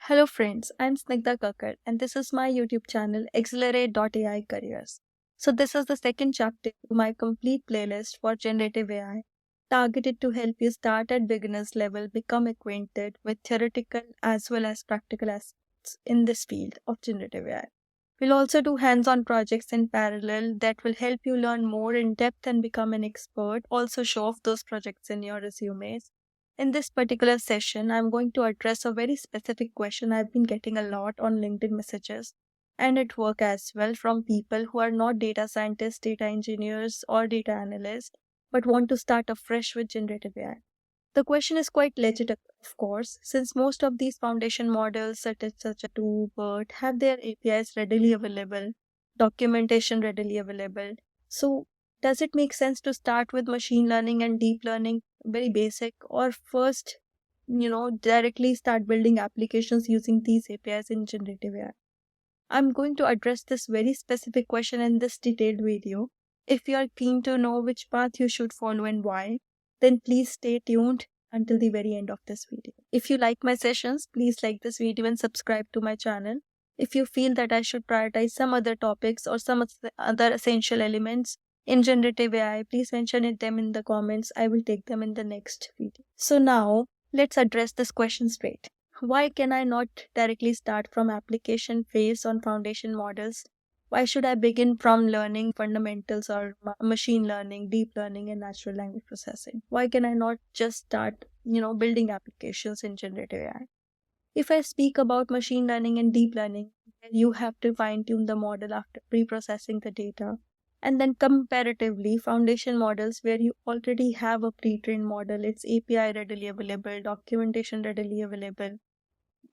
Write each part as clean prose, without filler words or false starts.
Hello friends, I'm Snigdha Kakkar and this is my YouTube channel Accelerate.ai Careers. So this is the second chapter to my complete playlist for generative AI, targeted to help you start at beginner's level, become acquainted with theoretical as well as practical aspects in this field of generative AI. We'll also do hands-on projects in parallel that will help you learn more in depth and become an expert. Also show off those projects in your resumes. In this particular session, I'm going to address a very specific question I've been getting a lot on LinkedIn messages and at work as well from people who are not data scientists, data engineers, or data analysts, but want to start afresh with generative AI. The question is quite legit, of course, since most of these foundation models, such as BERT, have their APIs readily available, documentation readily available. So, does it make sense to start with machine learning and deep learning, very basic, or first, directly start building applications using these APIs in generative AI? I'm going to address this very specific question in this detailed video. If you are keen to know which path you should follow and why, then please stay tuned until the very end of this video. If you like my sessions, please like this video and subscribe to my channel. If you feel that I should prioritize some other topics or some other essential elements in generative AI, please mention them in the comments. I will take them in the next video. So now, let's address this question straight. Why can I not directly start from application phase on foundation models? Why should I begin from learning fundamentals or machine learning, deep learning, and natural language processing? Why can I not just start, building applications in generative AI? If I speak about machine learning and deep learning, you have to fine tune the model after pre-processing the data. And then comparatively, foundation models where you already have a pre-trained model, its API readily available, documentation readily available,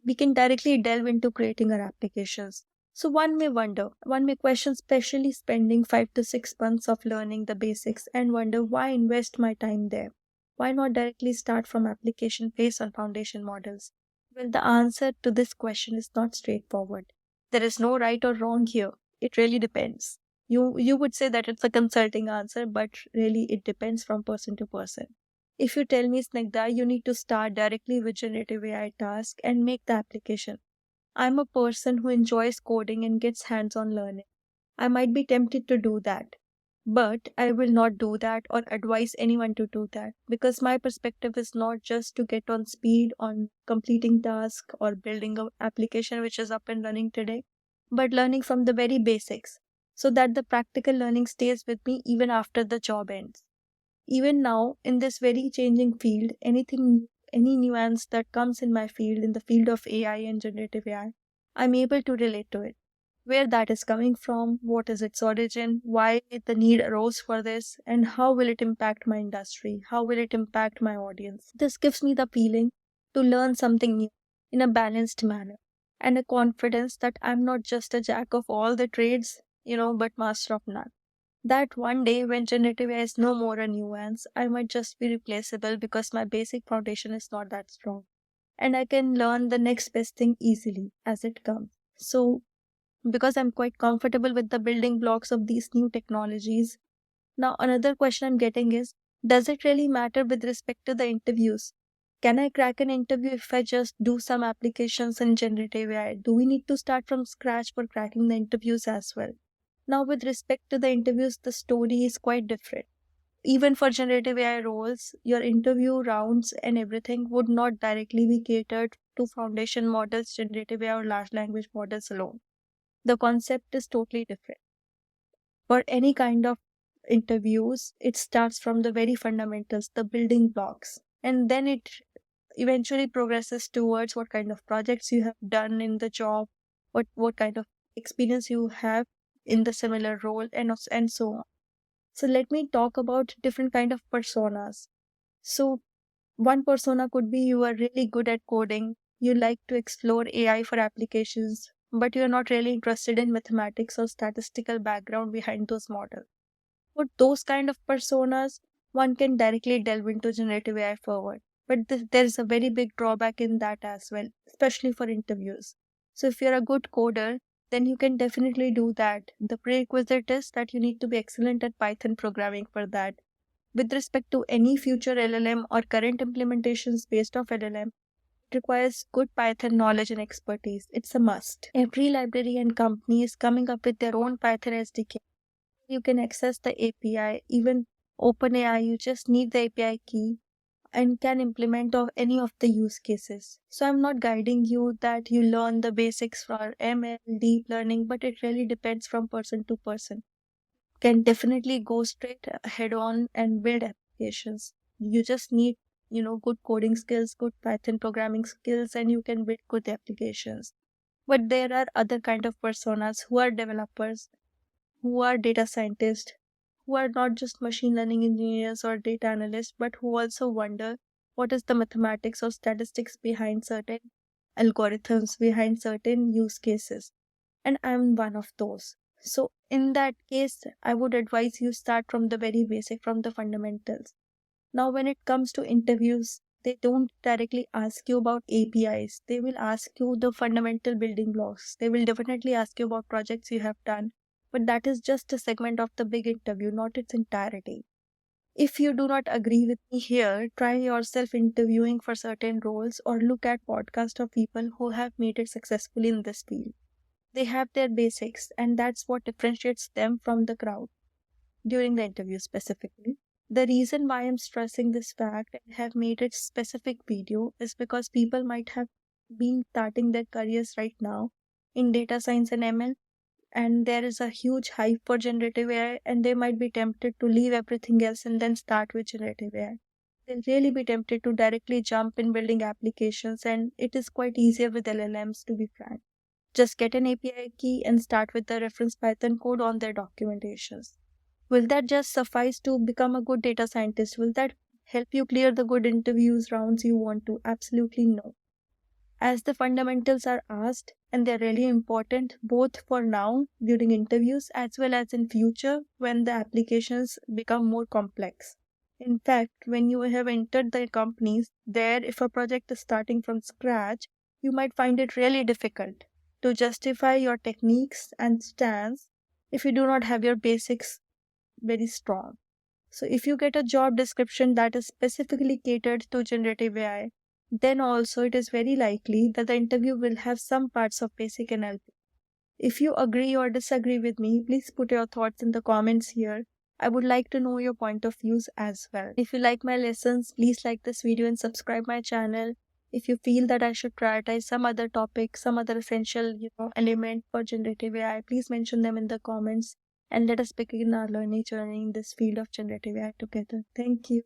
we can directly delve into creating our applications. So one may question, especially spending 5 to 6 months of learning the basics and wonder why invest my time there? Why not directly start from application phase on foundation models? Well, the answer to this question is not straightforward. There is no right or wrong here. It really depends. You would say that it's a consulting answer, but really it depends from person to person. If you tell me, Snigdha, you need to start directly with generative AI task and make the application. I'm a person who enjoys coding and gets hands-on learning. I might be tempted to do that, but I will not do that or advise anyone to do that because my perspective is not just to get on speed on completing task or building an application which is up and running today, but learning from the very basics so that the practical learning stays with me even after the job ends. Even now, in this very changing field, any nuance that comes in my field, in the field of AI and generative AI, I'm able to relate to it. Where that is coming from, what is its origin, why the need arose for this, and how will it impact my industry, how will it impact my audience. This gives me the feeling to learn something new in a balanced manner and a confidence that I'm not just a jack of all the trades, but master of none. That one day when generative AI is no more a nuance, I might just be replaceable because my basic foundation is not that strong. And I can learn the next best thing easily as it comes. So, because I'm quite comfortable with the building blocks of these new technologies. Now, another question I'm getting is, does it really matter with respect to the interviews? Can I crack an interview if I just do some applications in generative AI? Do we need to start from scratch for cracking the interviews as well? Now, with respect to the interviews, the story is quite different. Even for generative AI roles, your interview rounds and everything would not directly be catered to foundation models, generative AI, or large language models alone. The concept is totally different. For any kind of interviews, it starts from the very fundamentals, the building blocks, and then it eventually progresses towards what kind of projects you have done in the job, what kind of experience you have in the similar role, and so on. So let me talk about different kind of personas. So one persona could be you are really good at coding, you like to explore AI for applications, but you're not really interested in mathematics or statistical background behind those models. For those kind of personas, one can directly delve into generative AI forward. But there is a very big drawback in that as well, especially for interviews. So if you're a good coder, then you can definitely do that. The prerequisite is that you need to be excellent at Python programming for that. With respect to any future LLM or current implementations based off LLM, it requires good Python knowledge and expertise. It's a must. Every library and company is coming up with their own Python SDK. You can access the API, even OpenAI, you just need the API key and can implement of any of the use cases. So I'm not guiding you that you learn the basics for ML, deep learning, but it really depends from person to person. Can definitely go straight head on and build applications. You just need, good coding skills, good Python programming skills, and you can build good applications. But there are other kind of personas who are developers, who are data scientists, who are not just machine learning engineers or data analysts, but who also wonder what is the mathematics or statistics behind certain algorithms, behind certain use cases. And I'm one of those. So, in that case, I would advise you start from the very basic, from the fundamentals. Now, when it comes to interviews, they don't directly ask you about APIs. They will ask you the fundamental building blocks. They will definitely ask you about projects you have done, but that is just a segment of the big interview, not its entirety. If you do not agree with me here, try yourself interviewing for certain roles or look at podcasts of people who have made it successfully in this field. They have their basics, and that's what differentiates them from the crowd during the interview specifically. The reason why I'm stressing this fact and have made it specific video is because people might have been starting their careers right now in data science and ML, and there is a huge hype for generative AI, and they might be tempted to leave everything else and then start with generative AI. They'll really be tempted to directly jump in building applications, and it is quite easier with LLMs, to be frank. Just get an API key and start with the reference Python code on their documentations. Will that just suffice to become a good data scientist? Will that help you clear the good interviews rounds you want to? Absolutely no. As the fundamentals are asked, and they're really important both for now during interviews as well as in future when the applications become more complex. In fact, when you have entered the companies, there, if a project is starting from scratch, you might find it really difficult to justify your techniques and stance if you do not have your basics very strong. So if you get a job description that is specifically catered to generative AI, then also it is very likely that the interview will have some parts of basic NLP. If you agree or disagree with me, please put your thoughts in the comments here. I would like to know your point of views as well. If you like my lessons, please like this video and subscribe my channel. If you feel that I should prioritize some other topic, some other essential, element for generative AI, please mention them in the comments and let us begin our learning journey in this field of generative AI together. Thank you.